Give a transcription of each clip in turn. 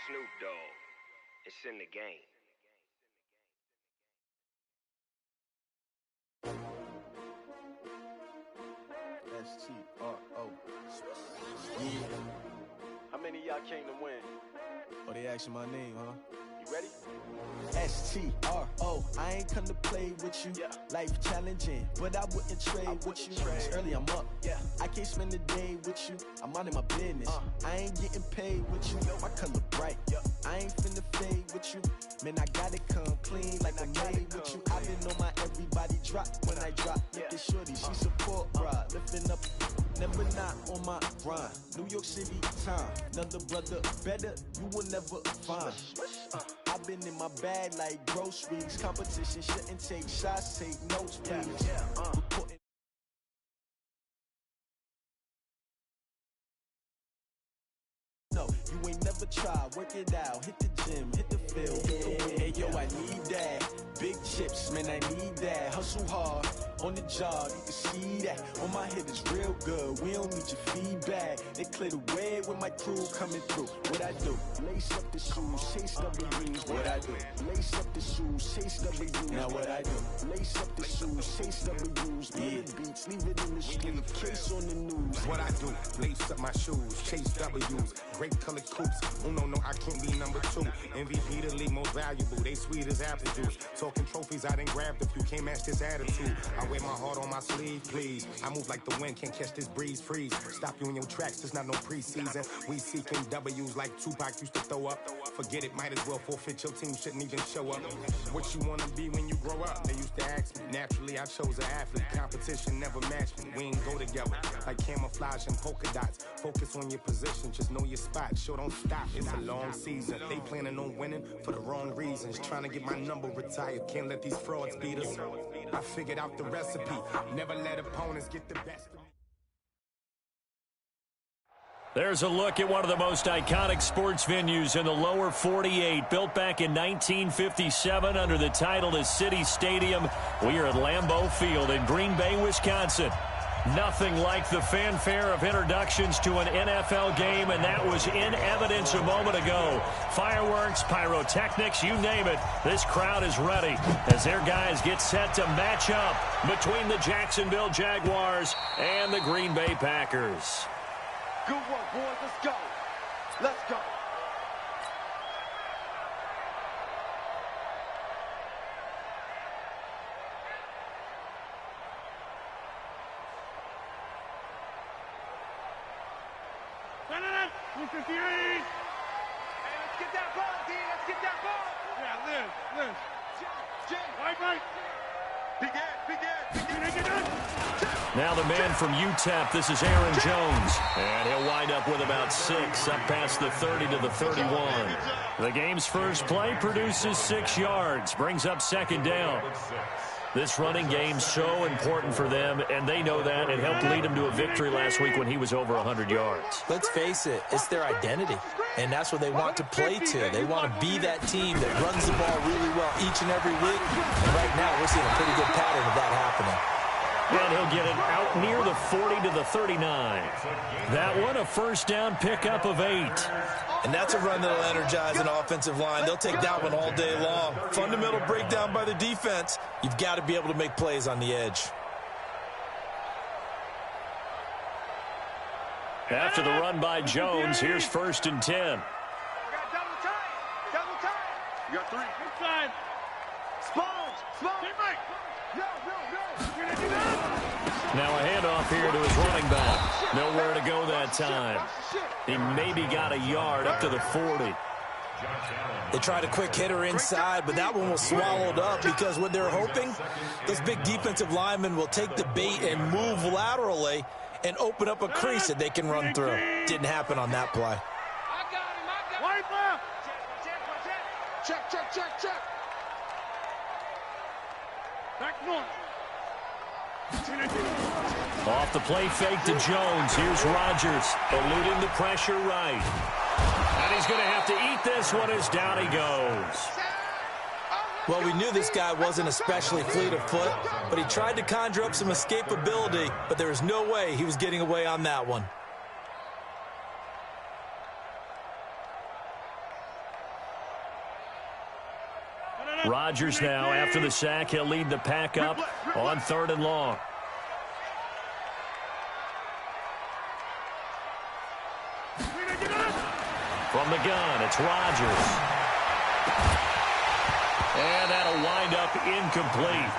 Snoop Dogg. It's in the game. S-T-R-O. Yeah. How many of y'all came to win? Oh, they asking my name, huh? You ready? S-T-R-O. I ain't come to play with you. Yeah. Life challenging, but I wouldn't trade with you. It's early, I'm up. Yeah. I can't spend the day with you. I'm minding my business. I ain't getting paid with you. My color bright. I ain't finna fade with you. Man, I gotta come clean like I'm made with you. I've been on my everybody drop when I drop. Look at shorty, she support ride. Lifting up, never not on my grind. New York City time. Another brother better, you will never find. I've been in my bag like groceries. Competition shouldn't take shots, take notes, please. Reporting. No, you ain't never tried. Work it out, hit the gym, hit the field. Hey, yo, I need that. Big chips, man, I need that. Hustle hard on the job, you can see that. On my head is real good. We don't need your feedback. They clear the way with my crew coming through. What I do? Lace up the shoes, chase W's. What I do? Lace up the shoes, chase W's. Now what I do? Lace up the shoes, chase W's. Get the beats, leave it in the street. Case on the news. What I do? Lace up my shoes, chase W's. Great colored coops. Oh no, I can't be number 2. MVP the league most valuable. They sweet as apple juice. Talking trophies, I didn't grab the few. Can't match this attitude. I wear my heart on my sleeve, please. I move like the wind, can't catch this breeze, freeze. Stop you in your tracks, there's not no preseason. We seeking W's like Tupac used to throw up. Forget it, might as well forfeit. Your team shouldn't even show up. What you wanna be when you grow up? They used to ask me. Naturally, I chose an athlete. Competition never matched me. We ain't go together like camouflage and polka dots. Focus on your position, just know your spot. Sure, don't stop. It's a long season. They planning on winning for the wrong reasons. Trying to get my number retired. Can't let these frauds beat us. I figured out the recipe. Never let opponents get the best of me. There's a look at one of the most iconic sports venues in the lower 48. Built back in 1957 under the title of City Stadium. We are at Lambeau Field in Green Bay, Wisconsin. Nothing like the fanfare of introductions to an NFL game, and that was in evidence a moment ago. Fireworks, pyrotechnics, you name it. This crowd is ready as their guys get set to match up between the Jacksonville Jaguars and the Green Bay Packers. Good work, boys. Let's go. Let's go. Hey, let's get that ball, D. Let's get that ball. Yeah, Liz. Right. Begin. Now the man from UTEP, this is Aaron Jones. And he'll wind up with about 6, up past the 30 to the 31. The game's first play produces 6 yards, brings up second down. This running game's so important for them, and they know that. It helped lead them to a victory last week when he was over 100 yards. Let's face it, it's their identity, and that's what they want to play to. They want to be that team that runs the ball really well each and every week, and right now we're seeing a pretty good pattern of that happening. And he'll get it out near the 40 to the 39. That one, a first down pickup of 8. And that's a run that'll energize an offensive line. They'll take that one all day long. Fundamental breakdown by the defense. You've got to be able to make plays on the edge. After the run by Jones, here's 1st and 10. You got double time. You got 3. Inside. Sponge. Yo. Now a handoff here to his running back. Nowhere to go that time. He maybe got a yard up to the 40. They tried a quick hitter inside, but that one was swallowed up because what they're hoping, those big defensive linemen will take the bait and move laterally and open up a crease that they can run through. Didn't happen on that play. I got him. White left. Check. Back north. Off the play fake to Jones. Here's Rodgers, eluding the pressure right. And he's going to have to eat this one as down he goes. Well, we knew this guy wasn't especially fleet of foot, but he tried to conjure up some escapability, but there was no way he was getting away on that one. Rodgers now, after the sack, he'll lead the pack up on 3rd and long. From the gun, it's Rodgers. And that'll wind up incomplete.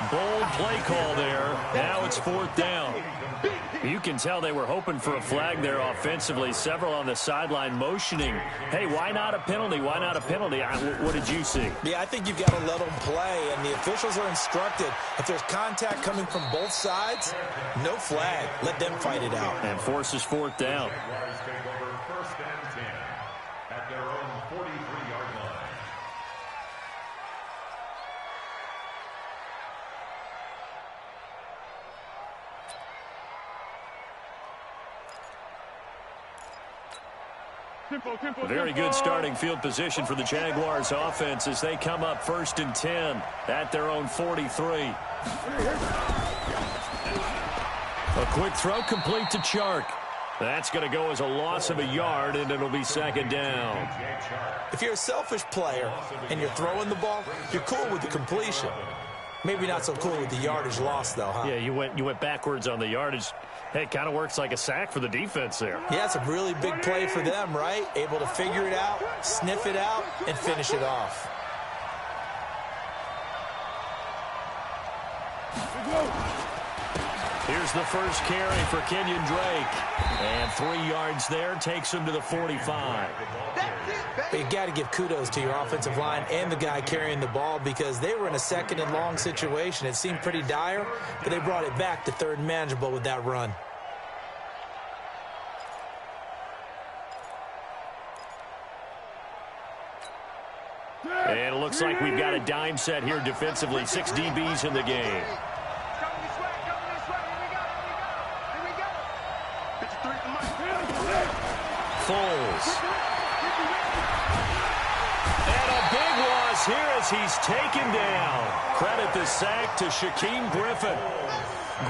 Bold play call there. Now it's 4th down. You can tell they were hoping for a flag there offensively. Several on the sideline motioning, hey, why not a penalty? Why not a penalty? What did you see? Yeah, I think you've got to let them play, and the officials are instructed, if there's contact coming from both sides, no flag. Let them fight it out. And forces 4th down. At their own 43-yard line. Very good starting field position for the Jaguars offense as they come up 1st and 10 at their own 43. A quick throw complete to Chark. That's going to go as a loss of a yard, and it'll be 2nd down. If you're a selfish player and you're throwing the ball, you're cool with the completion. Maybe not so cool with the yardage loss, though, huh? Yeah, you went backwards on the yardage. Hey, it kind of works like a sack for the defense there. Yeah, it's a really big play for them, right? Able to figure it out, sniff it out, and finish it off. Here's the first carry for Kenyon Drake. And 3 yards there takes him to the 45. But you got to give kudos to your offensive line and the guy carrying the ball because they were in a 2nd and long situation. It seemed pretty dire, but they brought it back to 3rd and manageable with that run. And it looks like we've got a dime set here defensively. 6 DBs in the game. Foles. And a big loss here as he's taken down. Credit the sack to Shaquem Griffin.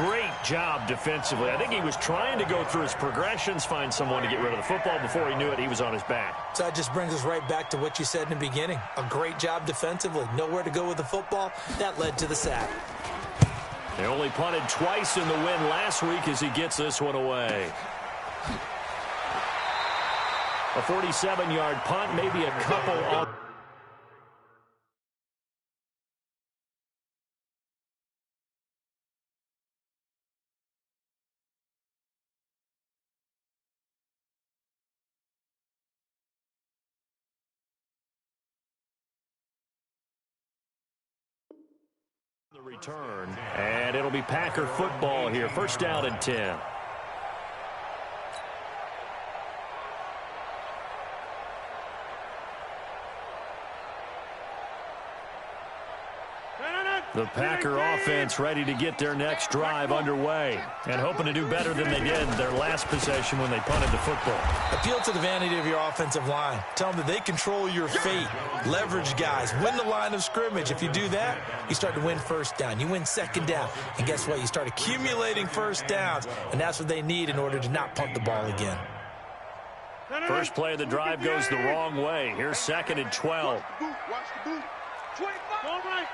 Great job defensively. I think he was trying to go through his progressions, find someone to get rid of the football. Before he knew it, he was on his back. So that just brings us right back to what you said in the beginning. A great job defensively. Nowhere to go with the football. That led to the sack. They only punted twice in the win last week as he gets this one away. A 47-yard punt, maybe a couple on. The return, and it'll be Packer football here. 1st down and 10. The Packer offense ready to get their next drive underway and hoping to do better than they did their last possession when they punted the football. Appeal to the vanity of your offensive line. Tell them that they control your fate. Leverage guys. Win the line of scrimmage. If you do that, you start to win 1st down. You win 2nd down. And guess what? You start accumulating 1st downs. And that's what they need in order to not punt the ball again. First play of the drive goes the wrong way. Here's 2nd and 12. Watch the boot. 25. All right.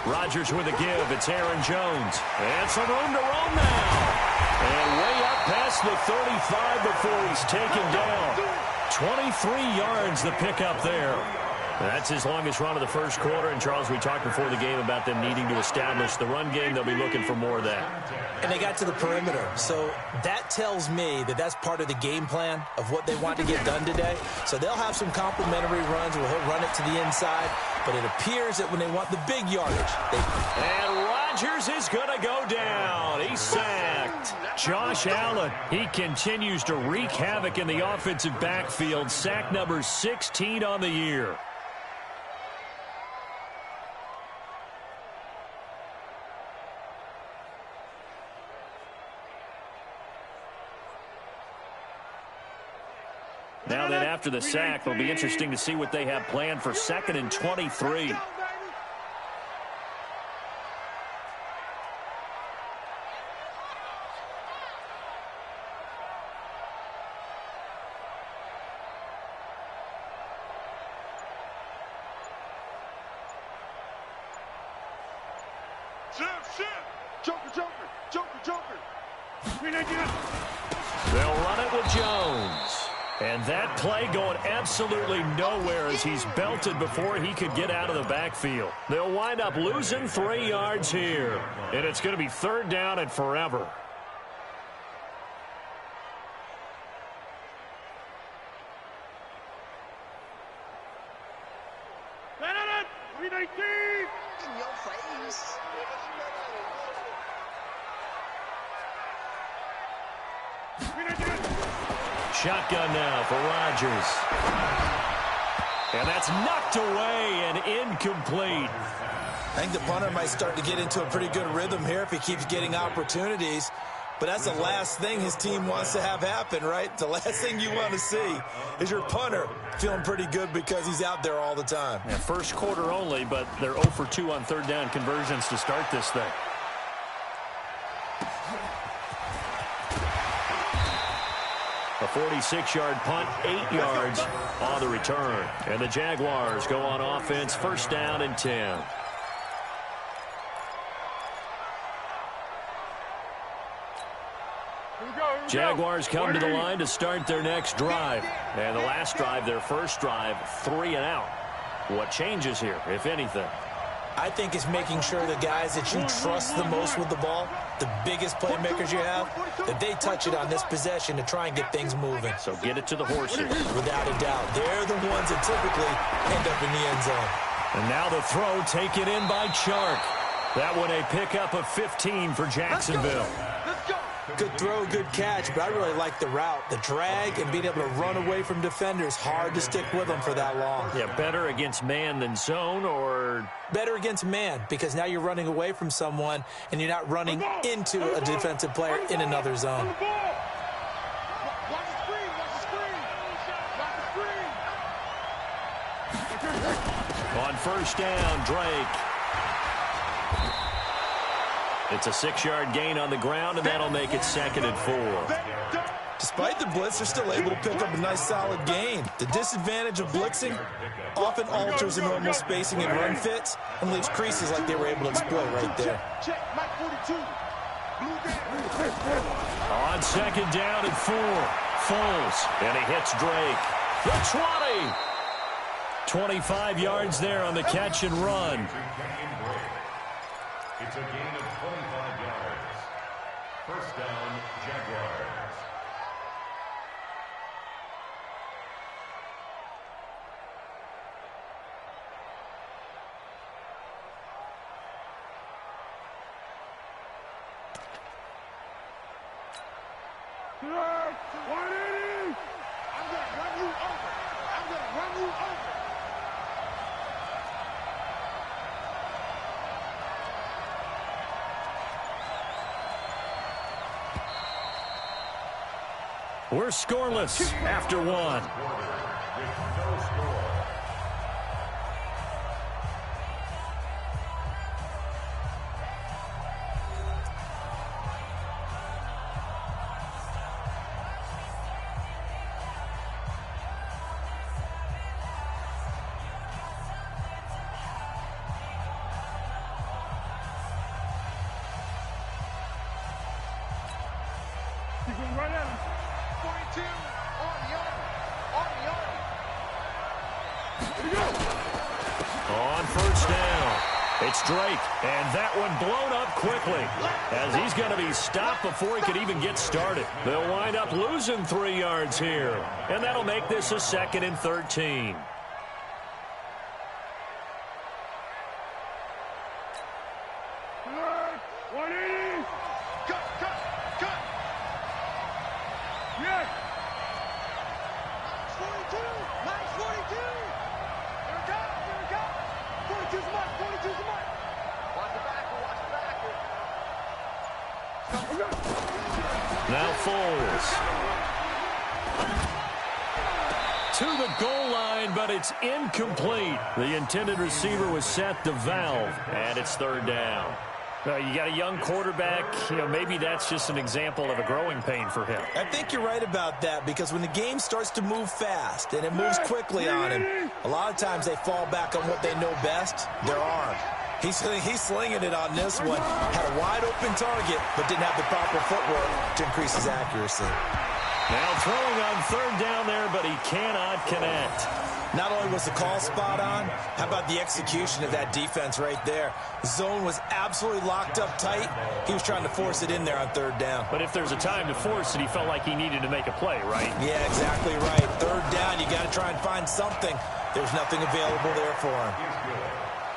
Rodgers with a give. It's Aaron Jones. And some room to roam now. And way up past the 35 before he's taken down. 23 yards the pickup there. That's his longest run of the first quarter. And, Charles, we talked before the game about them needing to establish the run game. They'll be looking for more of that. And they got to the perimeter. So that tells me that that's part of the game plan of what they want to get done today. So they'll have some complimentary runs where he'll run it to the inside. But it appears that when they want the big yardage, And Rodgers is going to go down. He's sacked. Josh Allen, he continues to wreak havoc in the offensive backfield. Sack number 16 on the year. Now then, after the sack, it'll be interesting to see what they have planned for 2nd and 23. They'll run it with Jones. And that play going absolutely nowhere as he's belted before he could get out of the backfield. They'll wind up losing 3 yards here. And it's going to be 3rd down and forever. In your face. Shotgun now for Rodgers. And that's knocked away and incomplete. I think the punter might start to get into a pretty good rhythm here if he keeps getting opportunities. But that's the last thing his team wants to have happen, right? The last thing you want to see is your punter feeling pretty good because he's out there all the time. Yeah, first quarter only, but they're 0 for 2 on 3rd down conversions to start this thing. A 46-yard punt, 8 yards on the return. And the Jaguars go on offense, 1st down and 10. Jaguars come to the line to start their next drive. And the last drive, their first drive, 3 and out. What changes here, if anything? I think it's making sure the guys that you trust the most with the ball, the biggest playmakers you have, that they touch it on this possession to try and get things moving. So get it to the horses. Without a doubt. They're the ones that typically end up in the end zone. And now the throw taken in by Chark. That one a pickup of 15 for Jacksonville. Good throw, good catch, but I really like the route. The drag and being able to run away from defenders. Hard to stick with them for that long. Yeah, better against man than zone, or? Better against man, because now you're running away from someone and you're not running into a defensive player in another zone. On 1st down, Drake. It's a 6-yard gain on the ground, and that'll make it 2nd and 4. Despite the blitz, they're still able to pick up a nice, solid gain. The disadvantage of blitzing often alters the normal spacing and run fits and leaves creases like they were able to exploit right there. On 2nd down and 4, Foles, and he hits Drake. The 20. 25 yards there on the catch and run. It's a gain of 25 yards. 1st down, Jaguars. I'm going to run you over. I'm going to run you over. We're scoreless after 1. He's going right at him. 42 on the arm. Here we go. On 1st down, it's Drake, and that one blown up quickly as he's going to be stopped before he could even get started. They'll wind up losing 3 yards here, and that'll make this a 2nd and 13. Now Foles. To the goal line, but it's incomplete. The intended receiver was set to Valve, and it's 3rd down. You got a young quarterback. Maybe that's just an example of a growing pain for him. I think you're right about that, because when the game starts to move fast and it moves quickly on him, a lot of times they fall back on what they know best, their arm. He's slinging it on this one. Had a wide-open target, but didn't have the proper footwork to increase his accuracy. Now throwing on third down there, but he cannot connect. Not only was the call spot on, how about the execution of that defense right there? The zone was absolutely locked up tight. He was trying to force it in there on third down. But if there's a time to force it, he felt like he needed to make a play, right? Yeah, exactly right. Third down, you got to try and find something. There's nothing available there for him.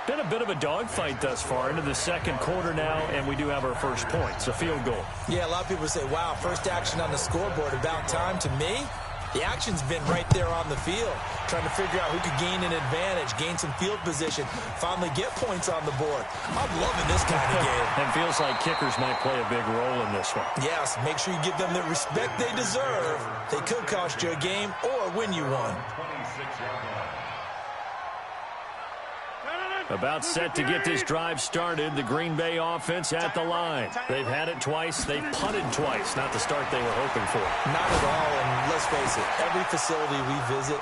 Been a bit of a dogfight thus far into the second quarter now, and we do have our first points, a field goal. Yeah, a lot of people say, wow, first action on the scoreboard, about time. To me, the action's been right there on the field, trying to figure out who could gain an advantage, gain some field position, finally get points on the board. I'm loving this kind of game. And feels like kickers might play a big role in this one. Yes, make sure you give them the respect they deserve. They could cost you a game or win you one. About set to get this drive started, the Green Bay offense at the line. They've had it twice. They've punted twice. Not the start they were hoping for. Not at all, and let's face it, every facility we visit,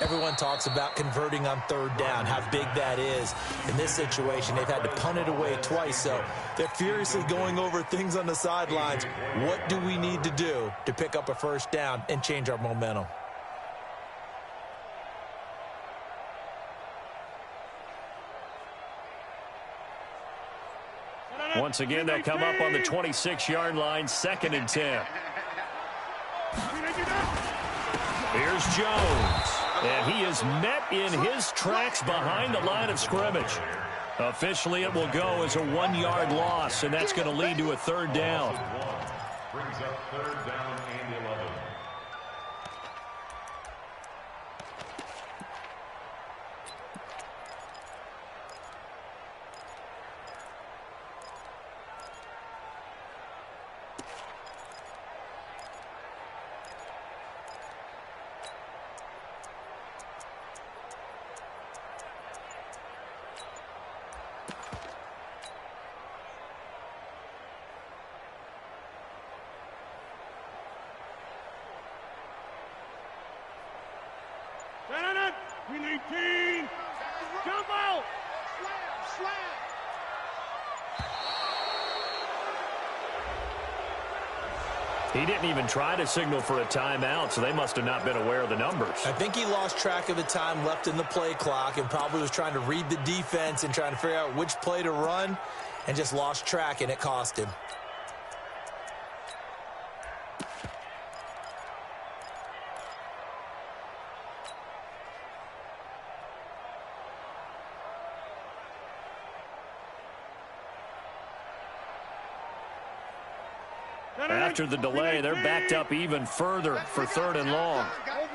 everyone talks about converting on third down, how big that is. In this situation, they've had to punt it away twice, so they're furiously going over things on the sidelines. What do we need to do to pick up a first down and change our momentum? Once again, they'll come up on the 26-yard line, 2nd and 10. Here's Jones, and he is met in his tracks behind the line of scrimmage. Officially, it will go as a 1-yard loss, and that's going to lead to a third down. Brings up third down and 11. He didn't even try to signal for a timeout, so they must have not been aware of the numbers. I think he lost track of the time left in the play clock and probably was trying to read the defense and trying to figure out which play to run and just lost track, and it cost him. After the delay, they're backed up even further for 3rd and long. Over.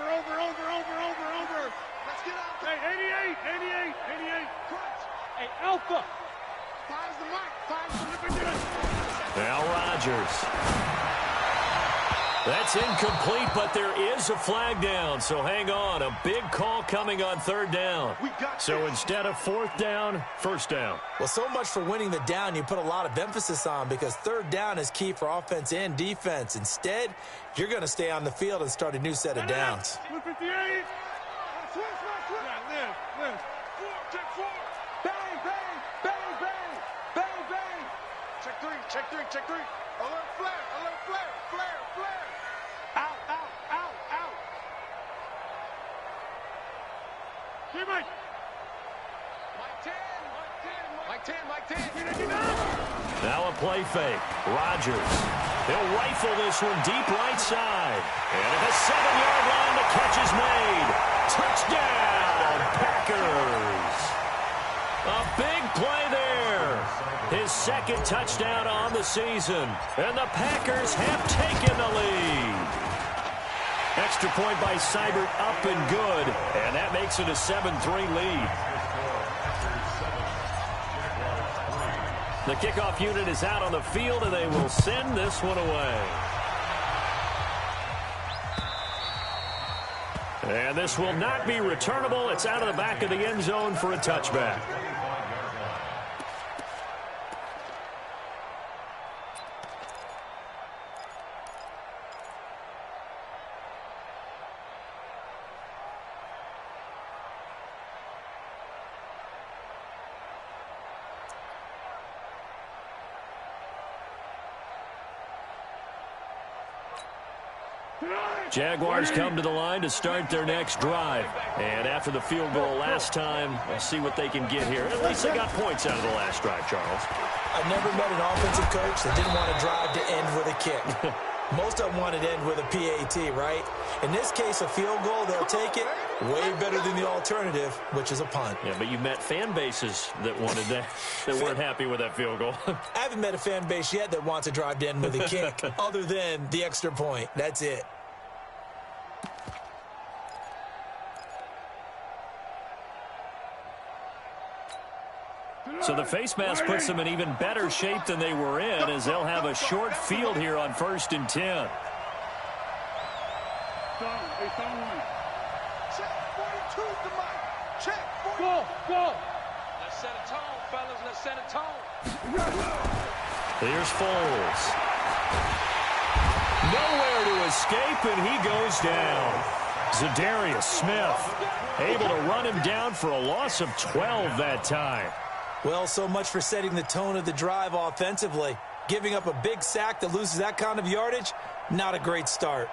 Let's get out. Hey, 88. Crunch. Hey, Alpha. Finds the mic. Now Rodgers. That's incomplete, but there is a flag down, so hang on. A big call coming on 3rd down. So instead of 4th down, 1st down. Well, so much for winning the down you put a lot of emphasis on, because 3rd down is key for offense and defense. Instead, you're going to stay on the field and start a new set of downs. 58. Live. Check 4. Bang. Check 3. Alert flare. Out. Here, Mike. Mike 10. Now a play fake. Rodgers. He'll rifle this one deep right side. And at the 7-yard line, the catch is made. Touchdown, Packers. A big play there. His 2nd touchdown on the season. And the Packers have taken the lead. Extra point by Seibert, up and good. And that makes it a 7-3 lead. The kickoff unit is out on the field, and they will send this one away. And this will not be returnable. It's out of the back of the end zone for a touchback. Jaguars come to the line to start their next drive. And after the field goal last time, we'll see what they can get here. At least they got points out of the last drive, Charles. I've never met an offensive coach that didn't want to drive to end with a kick. Most of them wanted to end with a PAT, right? In this case, a field goal, they'll take it. Way better than the alternative, which is a punt. Yeah, but you met fan bases that wanted that, that weren't happy with that field goal. I haven't met a fan base yet that wants to drive to end with a kick, other than the extra point. That's it. So the face mask puts them in even better shape than they were in, as they'll have a short field here on 1st and 10. Check 42 to Mike. Check 42. Go. Let's set a tone, fellas. Let's set a tone. Here's Foles. Nowhere to escape, and he goes down. Zadarius Smith able to run him down for a loss of 12 that time. Well, so much for setting the tone of the drive offensively. Giving up a big sack that loses that kind of yardage, not a great start.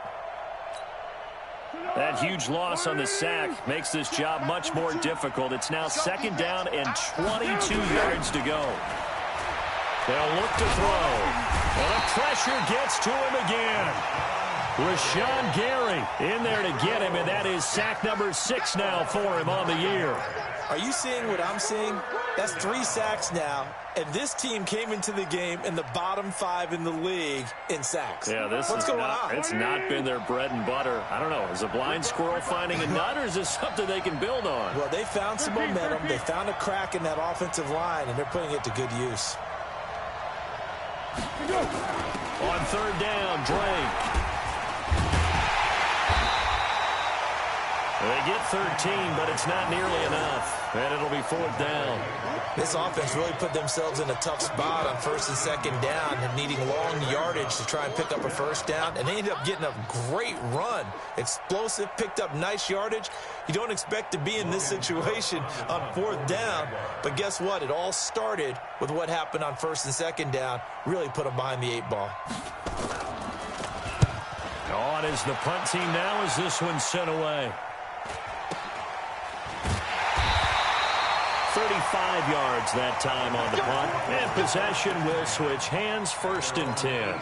That huge loss on the sack makes this job much more difficult. It's now 2nd down and 22 yards to go. They'll look to throw. And the pressure gets to him again. Rashawn Gary in there to get him, and that is sack number 6 now for him on the year. Are you seeing what I'm seeing? That's 3 sacks now, and this team came into the game in the bottom 5 in the league in sacks. Yeah, what's going on? It's not been their bread and butter. I don't know. Is a blind squirrel finding a nut, or is this something they can build on? Well, they found some momentum. They found a crack in that offensive line, and they're putting it to good use. On 3rd down, Drake. They get 13, but it's not nearly enough. And it'll be 4th down. This offense really put themselves in a tough spot on 1st and 2nd down and needing long yardage to try and pick up a 1st down. And they ended up getting a great run. Explosive, picked up nice yardage. You don't expect to be in this situation on 4th down. But guess what? It all started with what happened on 1st and 2nd down. Really put them behind the 8 ball. On is the punt team now as this one's sent away. 35 yards that time on the punt. And possession will switch hands, 1st and 10.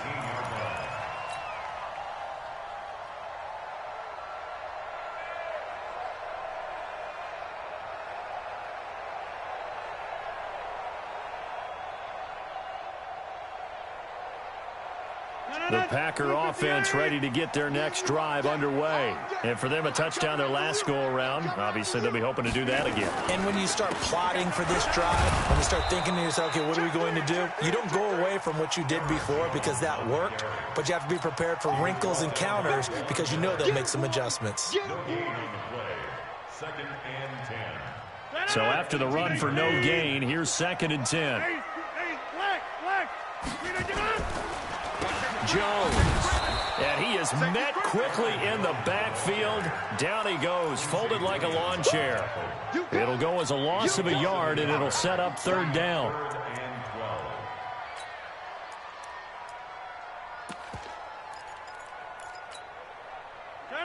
The Packer offense ready to get their next drive underway. And for them, a touchdown their last go-around. Obviously, they'll be hoping to do that again. And when you start plotting for this drive, when you start thinking to yourself, okay, what are we going to do? You don't go away from what you did before because that worked, but you have to be prepared for wrinkles and counters because you know they'll make some adjustments. So after the run for no gain, here's 2nd and 10. Jones, and he is met quickly in the backfield. Down he goes, folded like a lawn chair. It'll go as a loss of a yard, and it'll set up 3rd down.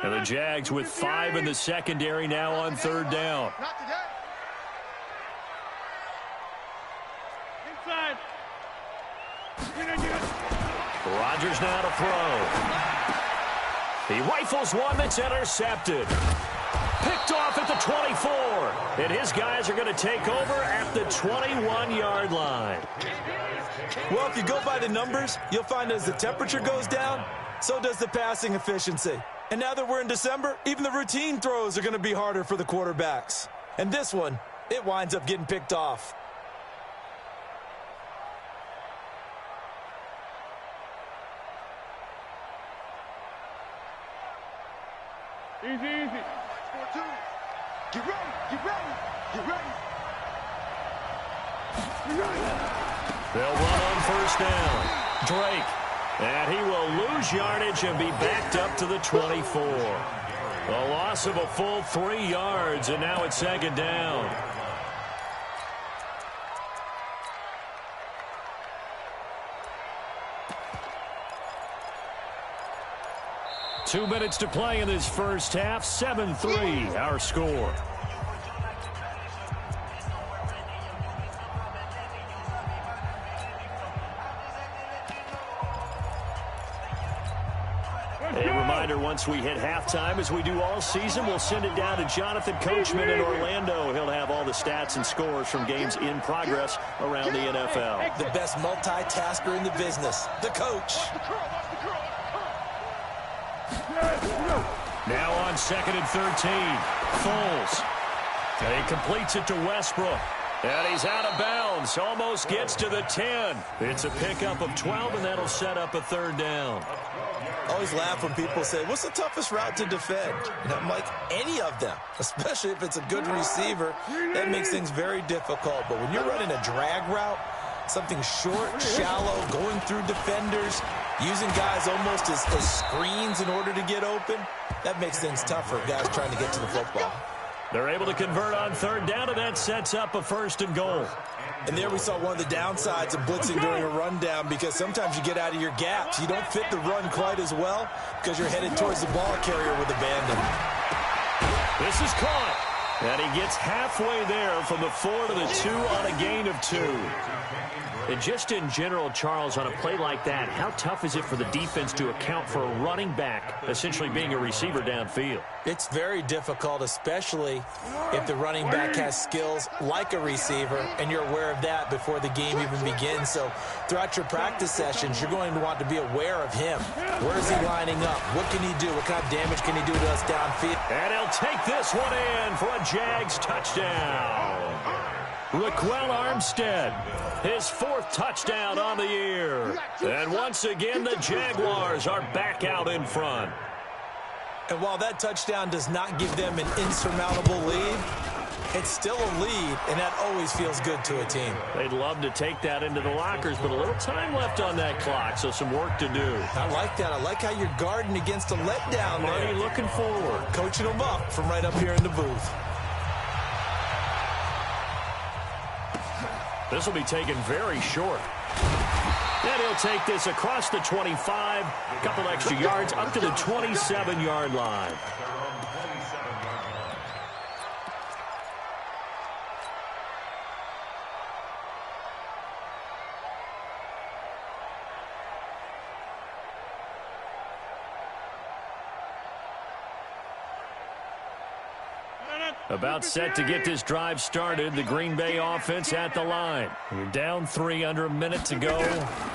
And the Jags with 5 in the secondary now on 3rd down. Inside. Rodgers now to throw. He rifles one that's intercepted. Picked off at the 24. And his guys are going to take over at the 21-yard line. Well, if you go by the numbers, you'll find as the temperature goes down, so does the passing efficiency. And now that we're in December, even the routine throws are going to be harder for the quarterbacks. And this one, it winds up getting picked off. Easy. 4-2. Get ready. They'll run on 1st down. Drake. And he will lose yardage and be backed up to the 24. A loss of a full 3 yards, and now it's 2nd down. 2 minutes to play in this first half. 7-3 our score. A reminder, once we hit halftime, as we do all season, we'll send it down to Jonathan Coachman in Orlando. He'll have all the stats and scores from games in progress around the NFL. The best multitasker in the business, the coach. Now on 2nd and 13, Foles. And he completes it to Westbrook. And he's out of bounds, almost gets to the 10. It's a pickup of 12, and that'll set up a 3rd down. I always laugh when people say, what's the toughest route to defend? And I'm like, any of them, especially if it's a good receiver. That makes things very difficult. But when you're running a drag route, something short, shallow, going through defenders, using guys almost as screens in order to get open, that makes things tougher, guys trying to get to the football. They're able to convert on 3rd down, and that sets up a 1st and goal. And there we saw one of the downsides of blitzing during a rundown, because sometimes you get out of your gaps. You don't fit the run quite as well because you're headed towards the ball carrier with abandon. This is caught. And he gets halfway there from the 4 to the 2 on a gain of 2. And just in general, Charles, on a play like that, how tough is it for the defense to account for a running back essentially being a receiver downfield? It's very difficult, especially if the running back has skills like a receiver, and you're aware of that before the game even begins. So throughout your practice sessions, you're going to want to be aware of him. Where is he lining up? What can he do? What kind of damage can he do to us downfield? And he'll take this one in for a Jags touchdown. Raquel Armstead, his 4th touchdown on the year. And once again, the Jaguars are back out in front. And while that touchdown does not give them an insurmountable lead, it's still a lead, and that always feels good to a team. They'd love to take that into the lockers, but a little time left on that clock, so some work to do. I like that. I like how you're guarding against a letdown there. Marty looking forward. Coaching them up from right up here in the booth. This will be taken very short. And he'll take this across the 25, a couple extra yards up to the 27-yard line. About set to get this drive started. The Green Bay offense at the line. You're down 3, under a minute to go.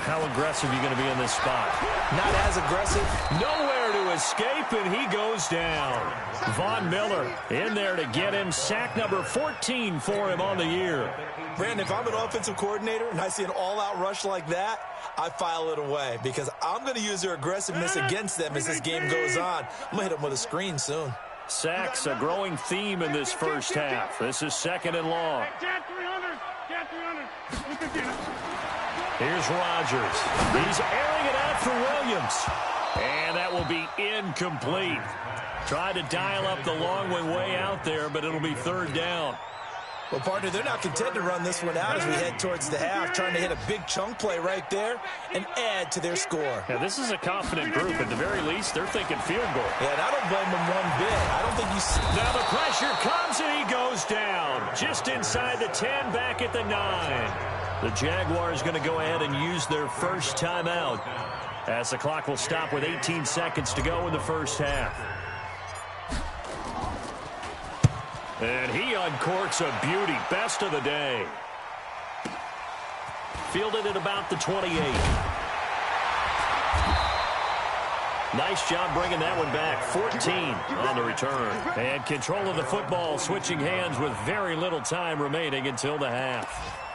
How aggressive are you going to be in this spot? Not as aggressive. Nowhere to escape, and he goes down. Von Miller in there to get him. Sack number 14 for him on the year. Brandon, if I'm an offensive coordinator and I see an all-out rush like that, I file it away because I'm going to use their aggressiveness against them as this game goes on. I'm going to hit them with a screen soon. Sacks, a growing theme in this first half. This is 2nd and long. Here's Rodgers. He's airing it out for Williams. And that will be incomplete. Tried to dial up the long one way out there, but it'll be 3rd down. Well, partner, they're not content to run this one out as we head towards the half, trying to hit a big chunk play right there and add to their score. Yeah, this is a confident group. At the very least, they're thinking field goal. Yeah, and I don't blame them one bit. I don't think you see. Now the pressure comes, and he goes down. Just inside the 10, back at the 9. The Jaguars going to go ahead and use their first timeout as the clock will stop with 18 seconds to go in the first half. And he uncorks a beauty. Best of the day. Fielded at about the 28. Nice job bringing that one back. 14 on the return. And control of the football switching hands with very little time remaining until the half.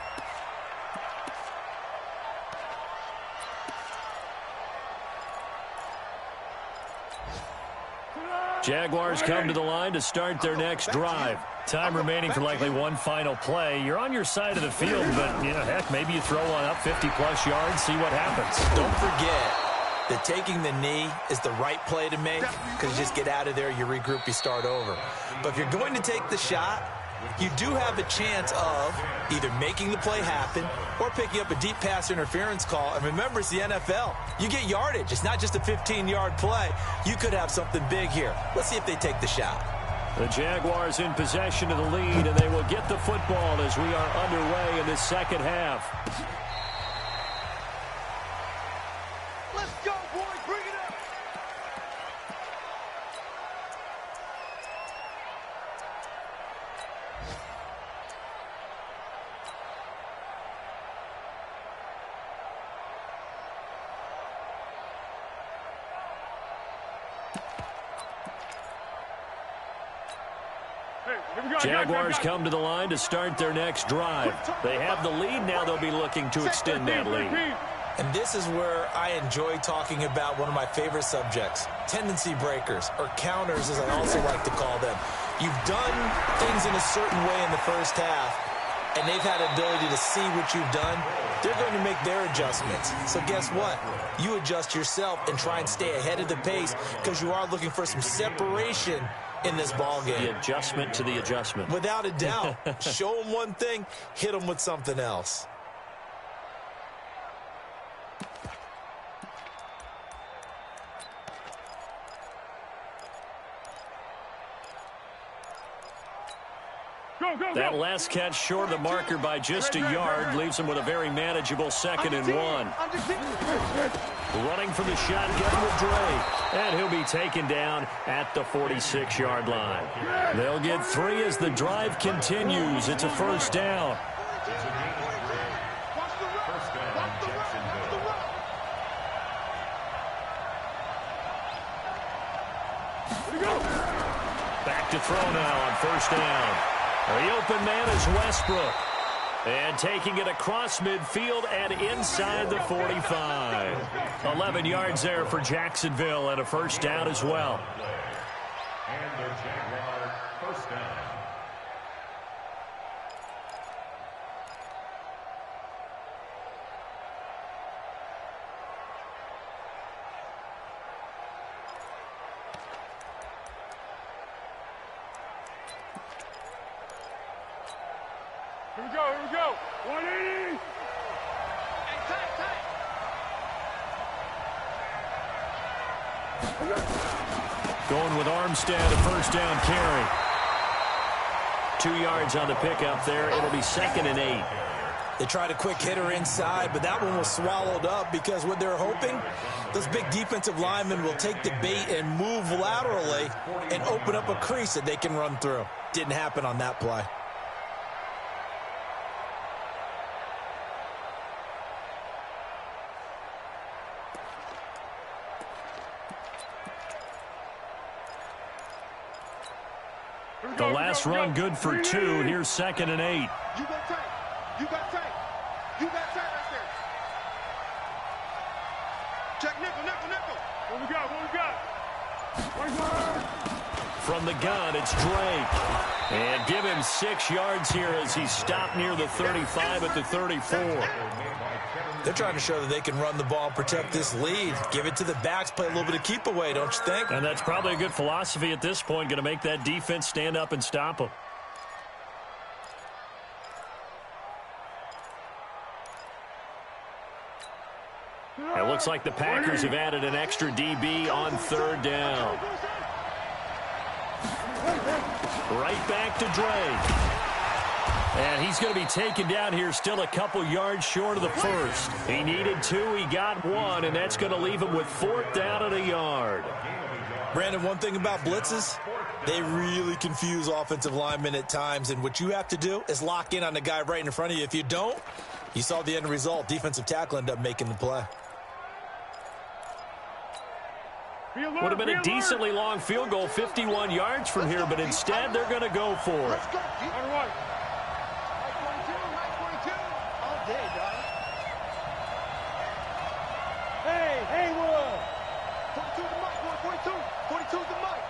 Jaguars come to the line to start their next drive. Time remaining for likely one final play. You're on your side of the field, but, you know, heck, maybe you throw one up 50-plus yards, see what happens. Don't forget that taking the knee is the right play to make because you just get out of there, you regroup, you start over. But if you're going to take the shot, you do have a chance of either making the play happen or picking up a deep pass interference call. And remember, it's the NFL. You get yardage. It's not just a 15-yard play. You could have something big here. Let's see if they take the shot. The Jaguars in possession of the lead, and they will get the football as we are underway in the second half. Let's go, boys. Bring it up. Jaguars come to the line to start their next drive. They have the lead. Now they'll be looking to extend that lead. And this is where I enjoy talking about one of my favorite subjects, tendency breakers, or counters as I also like to call them. You've done things in a certain way in the first half, and they've had the ability to see what you've done. They're going to make their adjustments. So guess what? You adjust yourself and try and stay ahead of the pace because you are looking for some separation in this ball game. The adjustment to the adjustment. Without a doubt. Show them one thing, hit them with something else. That last catch short of the marker by just a yard leaves him with a very manageable 2nd and 1. Running for the shotgun with Dre, and he'll be taken down at the 46-yard line. They'll get 3 as the drive continues. It's a first down. Back to throw now on first down. The open man is Westbrook. And taking it across midfield and inside the 45. 11 yards there for Jacksonville and a first down as well. And their Jaguar first down. Here we go. 180. Hey, tight. Going with Armstead, a first down carry. 2 yards on the pickup there. It'll be 2nd and 8. They tried a quick hitter inside, but that one was swallowed up because what they're hoping, those big defensive linemen will take the bait and move laterally and open up a crease that they can run through. Didn't happen on that play. The last run good for 2. Here's 2nd and 8. You got tight. You got tight. You got tight right there. Check nickel. What we got? From the gun, it's Drake. And give him 6 yards here as he stopped near the 35 at the 34. They're trying to show that they can run the ball and protect this lead. Give it to the backs, play a little bit of keep away, don't you think? And that's probably a good philosophy at this point, going to make that defense stand up and stop them. It looks like the Packers have added an extra DB on 3rd down. Right back to Drake. And he's going to be taken down here still a couple yards short of the first. He needed 2, he got 1, and that's going to leave him with 4th down and a yard. Brandon, one thing about blitzes, they really confuse offensive linemen at times, and what you have to do is lock in on the guy right in front of you. If you don't, you saw the end result. Defensive tackle ended up making the play. Would have been a decently long field goal, 51 yards from here, but instead they're going to go for it. Hey, Will. 42 the mic, boy. 42's the mic.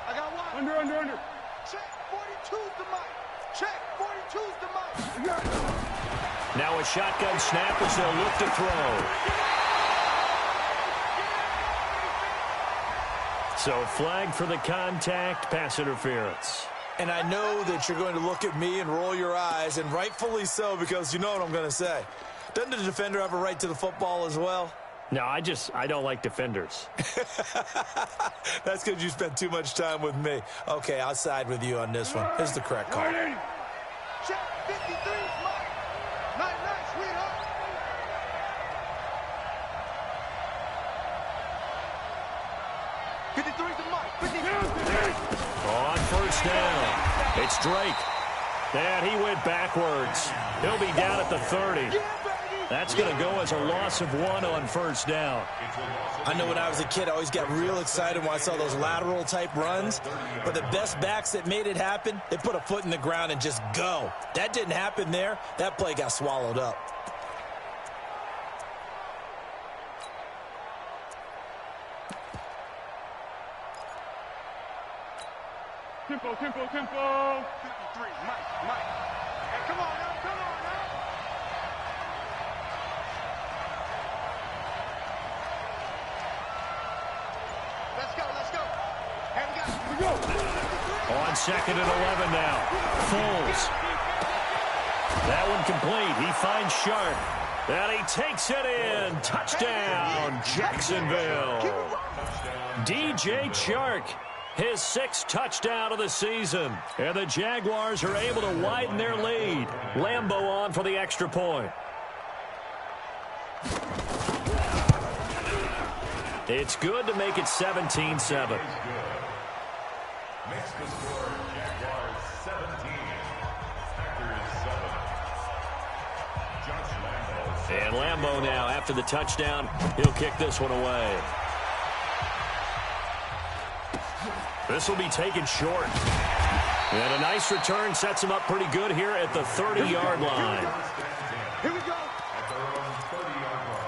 I got one. Under. Check. 42's the mic. Check. 42's the mic. Now a shotgun snap as they'll look to throw. So flag for the contact, pass interference. And I know that you're going to look at me and roll your eyes, and rightfully so, because you know what I'm going to say. Doesn't the defender have a right to the football as well? No, I don't like defenders. That's because you spent too much time with me. Okay, I'll side with you on this one. Here's the correct call. Check 53's Mike. Night, sweetheart. On first down, it's Drake. And he went backwards. He'll be down at the 30. That's going to go as a loss of 1 on first down. I know when I was a kid, I always got real excited when I saw those lateral-type runs. But the best backs that made it happen, they put a foot in the ground and just go. That didn't happen there. That play got swallowed up. Tempo. 53, Mike. Hey, come on now. Let's go. Hey, we go. On second and 11 now. Foles. That one complete. He finds Sharp. And he takes it in. Touchdown, Jacksonville. DJ Chark. His 6th touchdown of the season. And the Jaguars are able to widen their lead. Lambeau on for the extra point. It's good to make it 17-7. Makes the score Jaguars 17, PackHers 7. And Lambeau now, after the touchdown, he'll kick this one away. This will be taken short. And a nice return sets him up pretty good here at the 30-yard line. Here we go. At their own 30-yard line.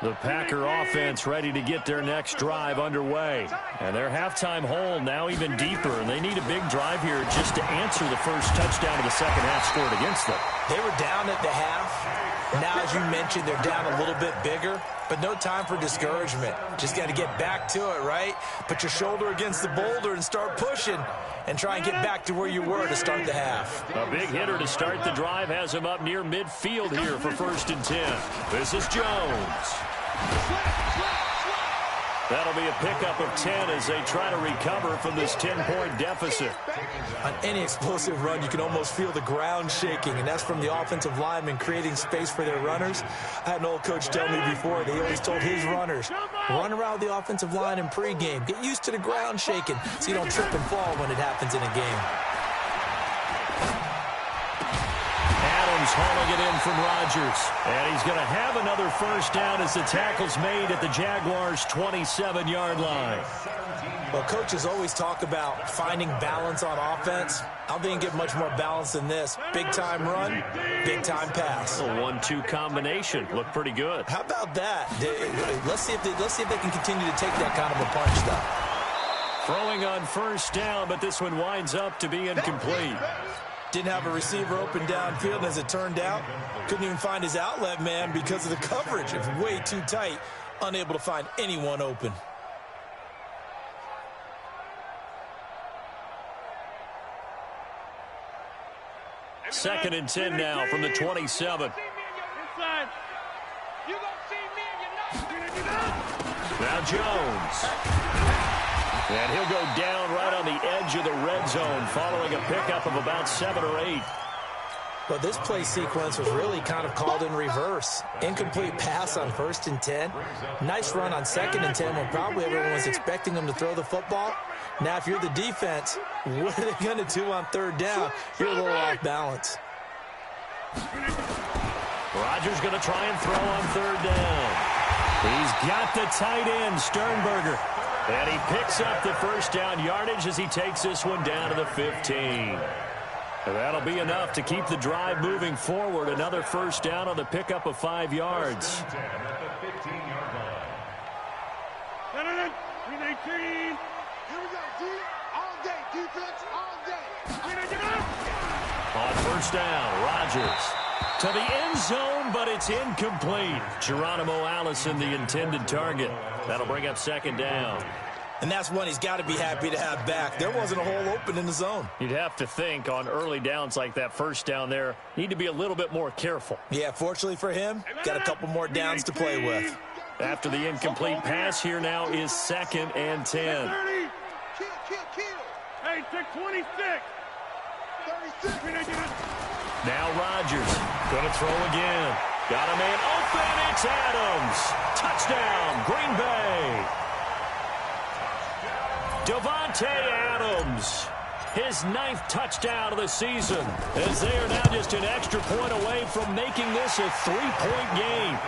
The Packer offense ready to get their next drive underway. And their halftime hole now even deeper. And they need a big drive here just to answer the first touchdown of the second half scored against them. They were down at the half. Now, as you mentioned, they're down a little bit bigger. But no time for discouragement. Just got to get back to it, right? Put your shoulder against the boulder and start pushing. And try and get back to where you were to start the half. A big hitter to start the drive has him up near midfield here for 1st and 10. This is Jones. That'll be a pickup of 10 as they try to recover from this 10-point deficit. On any explosive run, you can almost feel the ground shaking, and that's from the offensive linemen creating space for their runners. I had an old coach tell me before that he always told his runners, run around the offensive line in pregame. Get used to the ground shaking so you don't trip and fall when it happens in a game. Hauling it in from Rodgers. And he's going to have another first down as the tackle's made at the Jaguars' 27-yard line. Well, coaches always talk about finding balance on offense. I don't think you get much more balance than this. Big-time run, big-time pass. A 1-2 combination. Looked pretty good. How about that? Let's see if they can continue to take that kind of a punch, though. Throwing on first down, but this one winds up to be incomplete. Didn't have a receiver open downfield, and as it turned out, couldn't even find his outlet man because of the coverage. It was way too tight, unable to find anyone open. Second and 10 now from the 27. Now Jones. And he'll go down right on the edge of the red zone following a pickup of about 7 or 8. Well, this play sequence was really kind of called in reverse. Incomplete pass on 1st and 10. Nice run on 2nd and 10 when probably everyone was expecting them to throw the football. Now, if you're the defense, what are they going to do on 3rd down? You're a little off balance. Rodgers going to try and throw on 3rd down. He's got the tight end, Sternberger. And he picks up the first down yardage as he takes this one down to the 15. And that'll be enough to keep the drive moving forward. Another first down on the pickup of 5 yards. day, defense, all day. On first down, Rodgers to the end zone, but it's incomplete. Geronimo Allison, the intended target. That'll bring up second down. And that's one he's got to be happy to have back. There wasn't a hole open in the zone. You'd have to think on early downs like that first down there, need to be a little bit more careful. Yeah, fortunately for him, got a couple more downs to play with. After the incomplete pass, here now is 2nd and 10. 30. Kill. Hey, 626. 36. Now Rodgers going to throw again. Got a man open. It's Adams. Touchdown, Green Bay. Devontae Adams, his 9th touchdown of the season, as they are now just an extra point away from making this a 3-point game.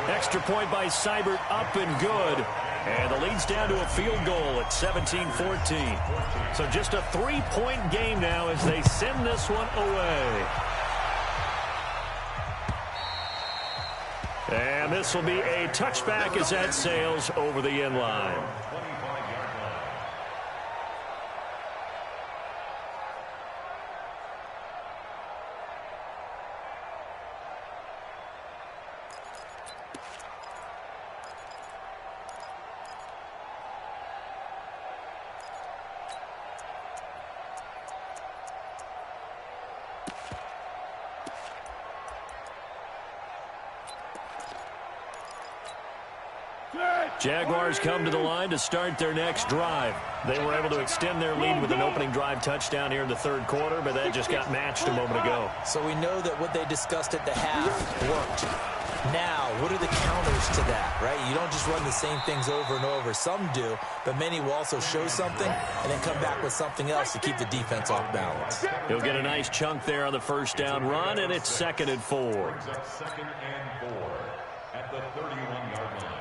Extra point by Seibert, up and good. And the lead's down to a field goal at 17-14. So just a 3-point game now as they send this one away. And this will be a touchback as that sails over the end line. Jaguars come to the line to start their next drive. They were able to extend their lead with an opening drive touchdown here in the third quarter, but that just got matched a moment ago. So we know that what they discussed at the half worked. Now, what are the counters to that, right? You don't just run the same things over and over. Some do, but many will also show something and then come back with something else to keep the defense off balance. He'll get a nice chunk there on the first down run, and it's 2nd and 4. 2nd and 4 at the 31-yard line.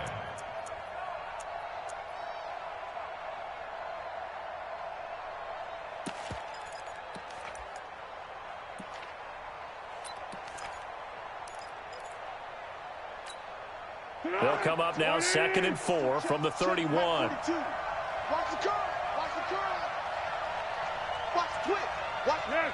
They'll come up now 2nd and 4 from the 31. Watch the curve. Watch the twist. Watch this.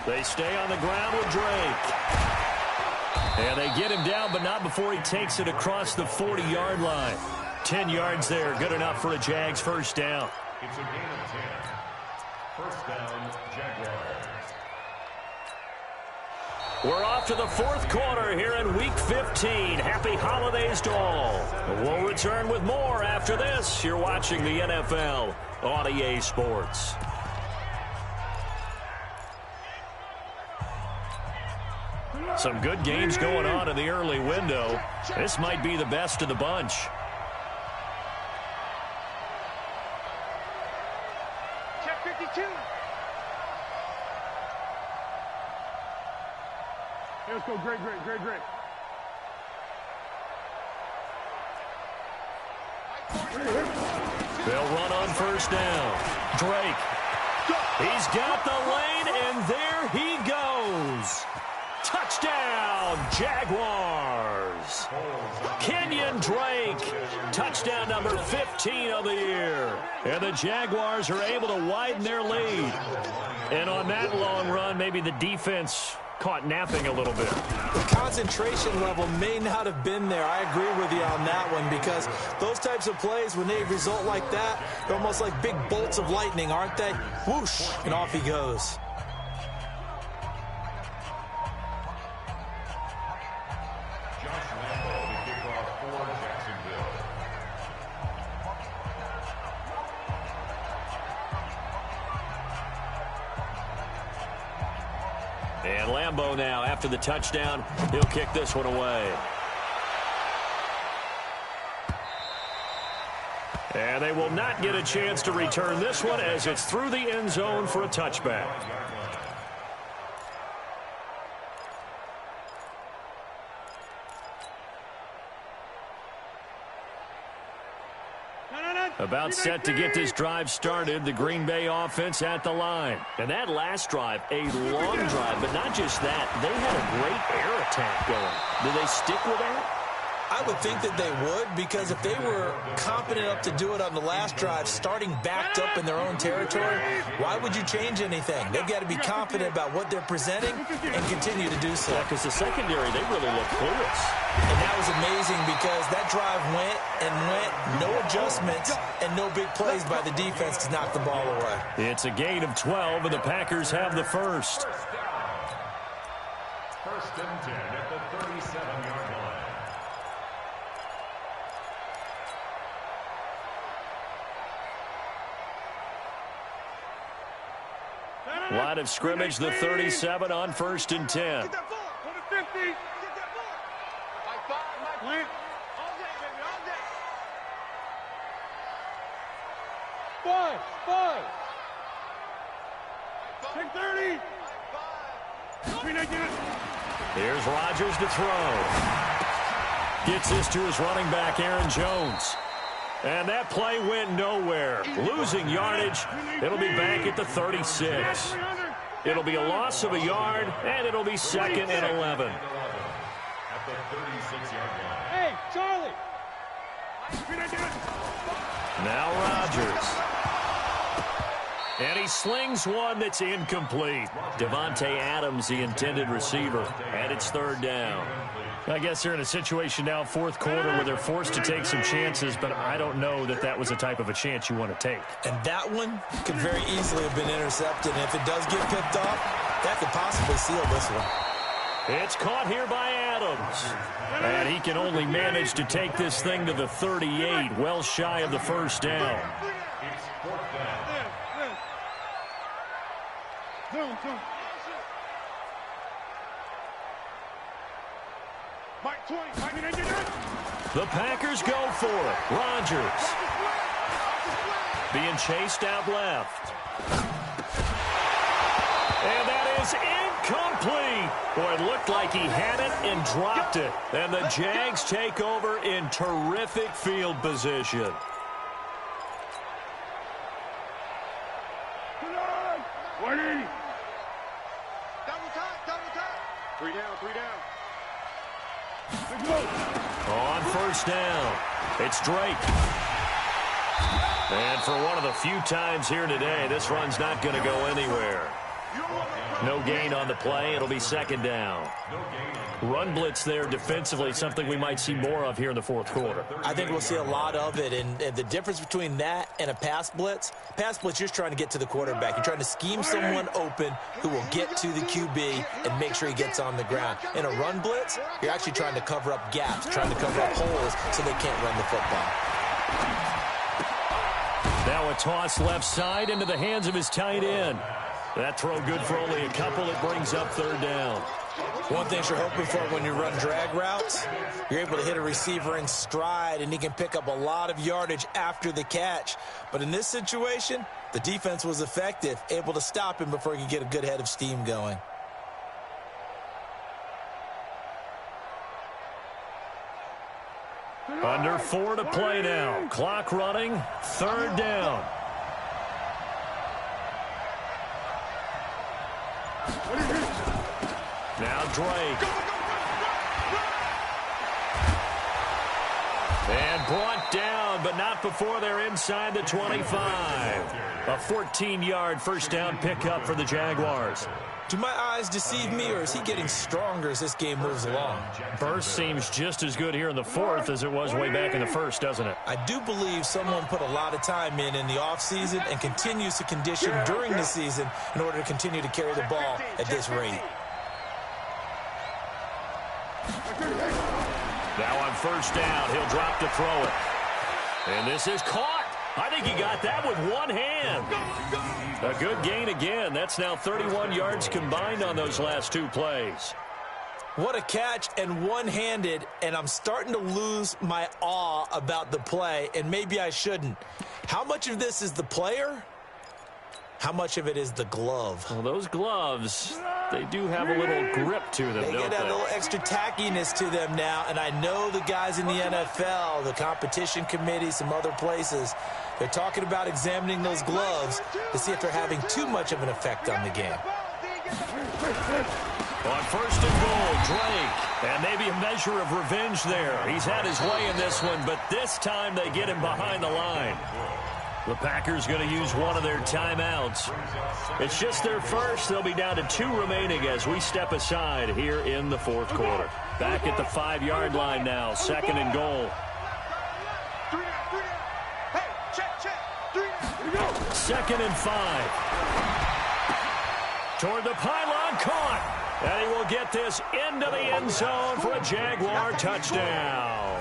They stay on the ground with Drake. And they get him down, but not before he takes it across the 40-yard line. 10 yards there, good enough for a Jags first down. It's a gain of 10. First down, Jaguars. We're off to the fourth quarter here in Week 15. Happy holidays to all. We'll return with more after this. You're watching the NFL on EA Sports. Some good games going on in the early window. This might be the best of the bunch. Check 52. Let's go, great. They'll run on first down. Drake. He's got the lane, and there he goes. Touchdown, Jaguars. Kenyon Drake, touchdown number 15 of the year. And the Jaguars are able to widen their lead. And on that long run, maybe the defense caught napping a little bit. The concentration level may not have been there. I agree with you on that one, because those types of plays, when they result like that, they're almost like big bolts of lightning, aren't they? Whoosh, and off he goes. And Lambeau now, after the touchdown, he'll kick this one away. And they will not get a chance to return this one as it's through the end zone for a touchback. About set to get this drive started, the Green Bay offense at the line. And that last drive, a long drive, but not just that. They had a great air attack going. Do they stick with that? I would think that they would, because if they were confident enough to do it on the last drive, starting backed up in their own territory, why would you change anything? They've got to be confident about what they're presenting and continue to do so. Because the secondary, they really look clueless. And that was amazing because that drive went and went, no adjustments, and no big plays by the defense to knock the ball away. It's a gain of 12, and the Packers have the first. First and 10 at the 37-yard line. Line of scrimmage, the 37 on first and 10. Get that ball. On the 50. Get that ball. Like five, like plant. All day, baby, all day. Five. Take 30. Here's Rodgers to throw. Gets this to his running back, Aaron Jones. And that play went nowhere. Losing yardage. It'll be back at the 36. It'll be a loss of a yard, and it'll be second and 11. At the 36-yard line. Hey, Charlie. Now Rodgers. And he slings one that's incomplete. Devontae Adams, the intended receiver, and it's third down. I guess they're in a situation now, fourth quarter, where they're forced to take some chances, but I don't know that that was the type of a chance you want to take. And that one could very easily have been intercepted. And if it does get picked off, that could possibly seal this one. It's caught here by Adams. And he can only manage to take this thing to the 38, well shy of the first down. It's fourth down. The Packers go for it. Rodgers being chased out left. And that is incomplete. Boy, it looked like he had it and dropped it. And the Jags take over in terrific field position. On first down, it's Drake. And for one of the few times here today, this run's not going to go anywhere. No gain on the play. It'll be second down. Run blitz there defensively, something we might see more of here in the fourth quarter. I think we'll see a lot of it, and the difference between that and a pass blitz, you're just trying to get to the quarterback. You're trying to scheme someone open who will get to the QB and make sure he gets on the ground. In a run blitz, you're actually trying to cover up gaps, trying to cover up holes so they can't run the football. Now a toss left side into the hands of his tight end. That throw good for only a couple. It brings up third down. One thing you're hoping for when you run drag routes, you're able to hit a receiver in stride, and he can pick up a lot of yardage after the catch. But in this situation, the defense was effective, able to stop him before he could get a good head of steam going. Under 4 to play now. Clock running. Third down. Now Drake. And brought down, but not before they're inside the 25. A 14-yard first down pickup for the Jaguars. Do my eyes deceive me, or is he getting stronger as this game moves along? Burst seems just as good here in the fourth as it was way back in the first, doesn't it? I do believe someone put a lot of time in the offseason and continues to condition during the season in order to continue to carry the ball at this rate. Now on first down, he'll drop to throw it. And this is caught. I think he got that with one hand. A good gain again. That's now 31 yards combined on those last two plays. What a catch, and one-handed, and I'm starting to lose my awe about the play, and maybe I shouldn't. How much of this is the player? How much of it is the glove? Well, those gloves, they do have a little grip to them, They don't get they? a little extra tackiness to them now, and I know the guys in the NFL, the competition committee, some other places, They're talking about examining those gloves to see if they're having too much of an effect on the game. On first and goal, Drake. And maybe a measure of revenge there. He's had his way in this one, but this time they get him behind the line. The Packers going to use one of their timeouts. It's just their first. They'll be down to 2 remaining as we step aside here in the fourth quarter. Back at the 5-yard line now, second and goal. Second and 5. Toward the pylon, caught. And he will get this into the end zone for a Jaguar touchdown.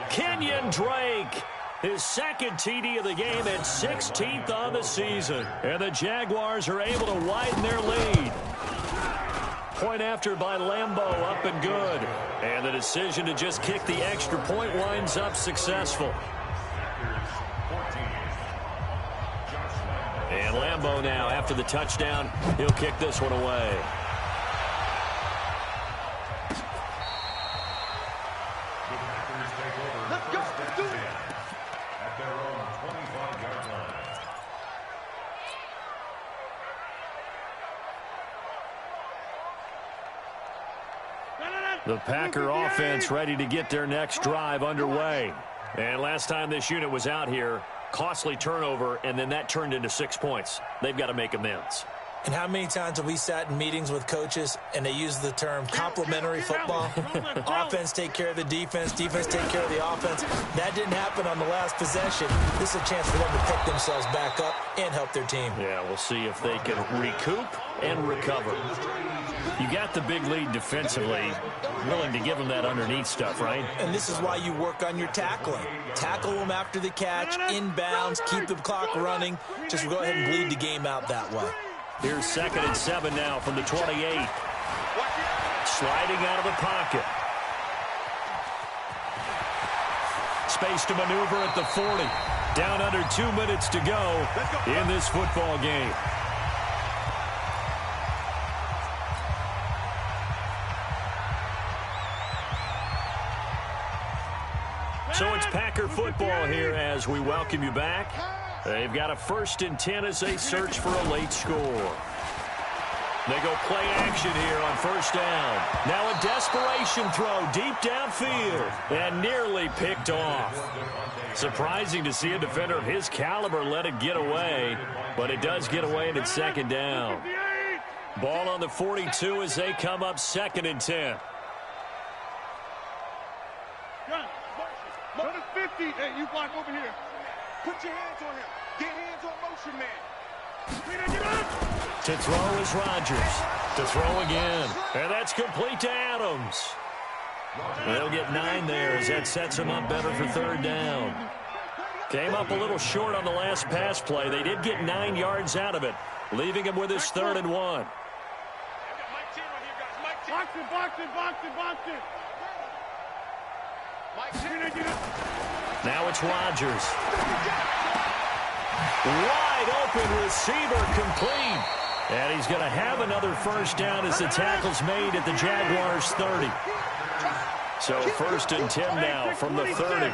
Kenyon Drake, his second TD of the game and 16th on the season. And the Jaguars are able to widen their lead. Point after by Lambeau, up and good. And the decision to just kick the extra point winds up successful. And Lambeau now, after the touchdown, he'll kick this one away. Let's go. Let's do it. At their own 25-yard line. The Packer offense ready to get their next drive underway. And last time this unit was out here, costly turnover, and then that turned into 6 points. They've got to make amends. And how many times have we sat in meetings with coaches and they use the term complementary football? Offense take care of the defense, defense take care of the offense. That didn't happen on the last possession. This is a chance for them to pick themselves back up and help their team. Yeah, we'll see if they can recoup and recover. You got the big lead defensively, willing to give them that underneath stuff, right? And this is why you work on your tackling. Tackle them after the catch, inbounds, keep the clock running. Just go ahead and bleed the game out that way. Here's 2nd and 7 now from the 28. Sliding out of the pocket. Space to maneuver at the 40. Down under 2 minutes to go in this football game. So it's Packer football here as we welcome you back. They've got a 1st and 10 as they search for a late score. They go play action here on 1st down. Now a desperation throw deep downfield and nearly picked off. Surprising to see a defender of his caliber let it get away, but it does get away and it's 2nd down. Ball on the 42 as they come up 2nd and 10. Go to 50. Hey, you block over here. Put your hands on him. Get hands on motion, man. To throw is Rodgers. To throw again. And that's complete to Adams. They'll get 9 there as that sets them up better for 3rd down. Came up a little short on the last pass play. They did get 9 yards out of it, leaving him with his 3rd and 1. Box it. Now it's Rodgers. Wide open receiver complete. And he's going to have another 1st down as the tackle's made at the Jaguars' 30. So 1st and 10 now from the 30.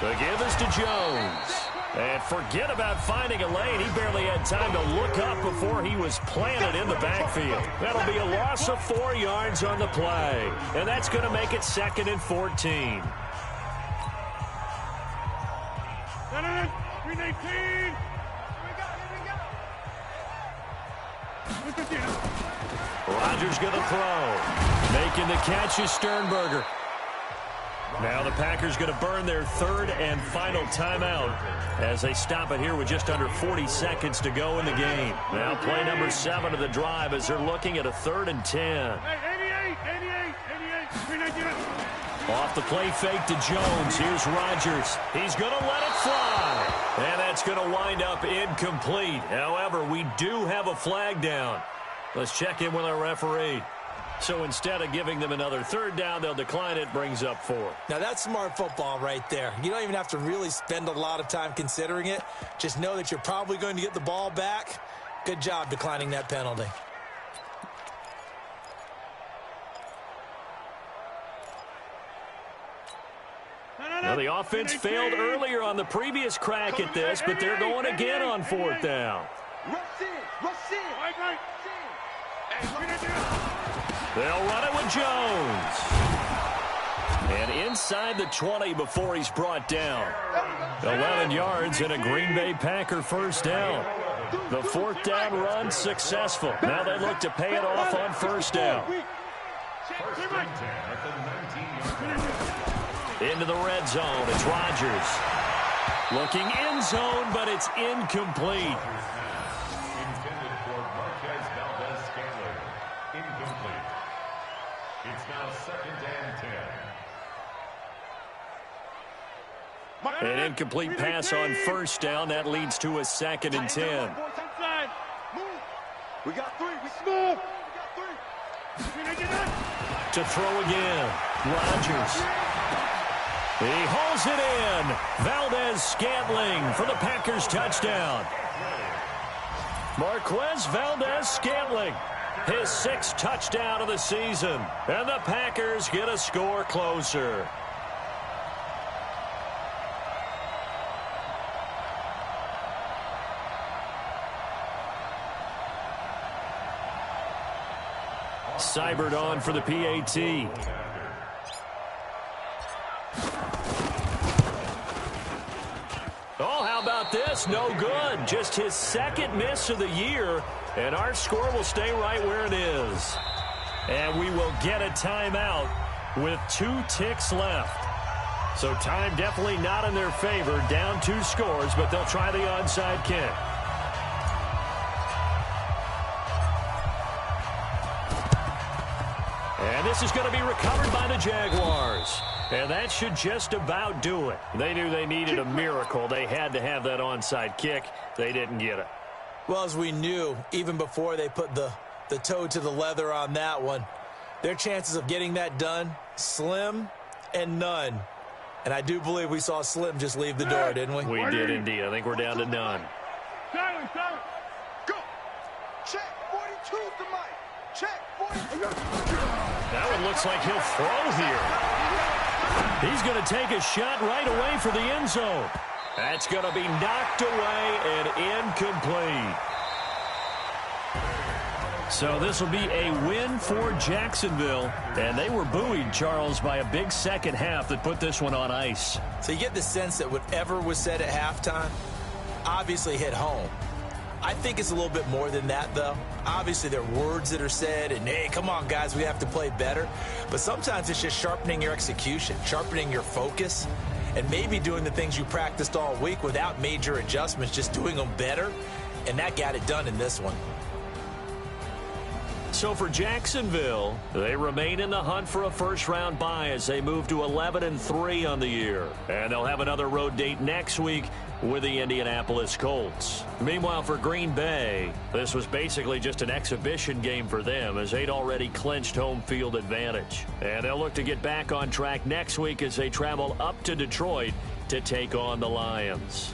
The give is to Jones. And forget about finding a lane. He barely had time to look up before he was planted in the backfield. That'll be a loss of 4 yards on the play. And that's going to make it 2nd and 14. Rodgers going to throw. Making the catch is Sternberger. Now the Packers going to burn their 3rd and final timeout as they stop it here with just under 40 seconds to go in the game. Now play number 7 of the drive as they're looking at a 3rd and 10. Off the play fake to Jones. Here's Rodgers. He's going to let it fly. And that's going to wind up incomplete. However, we do have a flag down. Let's check in with our referee. So instead of giving them another 3rd down, they'll decline it, brings up 4. Now that's smart football right there. You don't even have to really spend a lot of time considering it. Just know that you're probably going to get the ball back. Good job declining that penalty. Well, the offense failed earlier on the previous crack at this, but they're going again on 4th down. They'll run it with Jones. And inside the 20 before he's brought down. 11 yards and a Green Bay Packer first down. The 4th down run successful. Now they look to pay it off on 1st down. Into the red zone. It's Rodgers. Looking end zone, but it's incomplete. Intended for Marquez Valdez-Scantling. Incomplete. It's now 2nd and 10. An incomplete pass on 1st down. That leads to a 2nd and 10. We got 3. We small. To throw again. Rodgers. He hauls it in. Valdez-Scantling for the Packers touchdown. Marquez Valdez-Scantling, his 6th touchdown of the season. And the Packers get a score closer. Seibert on for the PAT. Oh, how about this? No good. Just his 2nd miss of the year, and our score will stay right where it is. And we will get a timeout with 2 ticks left. So time definitely not in their favor. Down 2 scores, but they'll try the onside kick. And this is going to be recovered by the Jaguars. And that should just about do it. They knew they needed a miracle. They had to have that onside kick. They didn't get it. Well, as we knew, even before they put the toe to the leather on that one, their chances of getting that done, slim and none. And I do believe we saw Slim just leave the door, didn't we? We did indeed. I think we're down to none. Silence. Go. Check. 42's the mic. Check. 42. That one looks like he'll throw here. He's going to take a shot right away for the end zone. That's going to be knocked away and incomplete. So this will be a win for Jacksonville. And they were buoyed, Charles, by a big second half that put this one on ice. So you get the sense that whatever was said at halftime obviously hit home. I think it's a little bit more than that, though. Obviously, there are words that are said, and, hey, come on, guys, we have to play better. But sometimes it's just sharpening your execution, sharpening your focus, and maybe doing the things you practiced all week without major adjustments, just doing them better. And that got it done in this one. So for Jacksonville, they remain in the hunt for a first-round bye as they move to 11-3 on the year. And they'll have another road date next week with the Indianapolis Colts. Meanwhile, for Green Bay, this was basically just an exhibition game for them as they'd already clinched home field advantage. And they'll look to get back on track next week as they travel up to Detroit to take on the Lions.